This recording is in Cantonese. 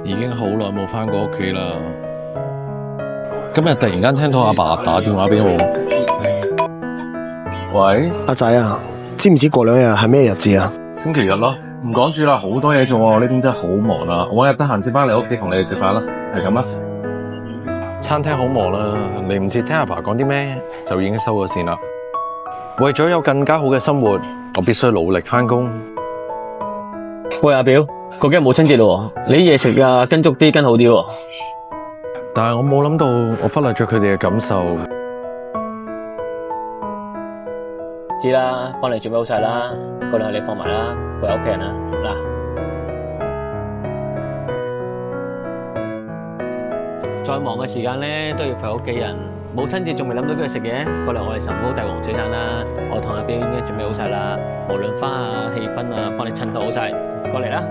已經好耐冇翻過屋企啦。今日突然間聽到阿爸打電話俾我，喂，阿仔啊，知唔知過兩日係咩日子啊？星期日咯，唔講住啦，好多嘢做啊，我呢邊真係好忙啊。我揾日得閒先翻嚟屋企同你哋食飯啦，係咁啦。餐廳好忙啦，嚟唔切聽阿爸講啲咩，就已經收咗線啦。為咗有更加好嘅生活，我必須努力翻工。喂，阿表，過幾日母親節咯，你啲嘢食啊跟足啲，跟好啲喎。但係我冇諗到，我忽略咗佢哋嘅感受。知啦，幫你準備好晒啦，過兩日你放埋啦，陪下屋企人啦。嗱，再忙嘅時間咧都要陪屋企人。母親節仲未諗到邊度食嘢，過嚟我哋神寶帝王水產啦。我同阿表已經準備好晒啦，無論花啊、氣氛啊，幫你襯托好晒，過嚟啦。